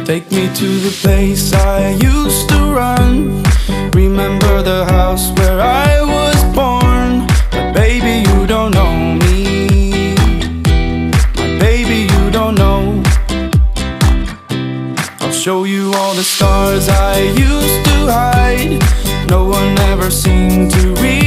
Take me to the place I used to run. Remember the house where I was born. But baby, you don't know me. My baby, you don't know. I'll show you all the stars I used to hide. No one ever seemed to reach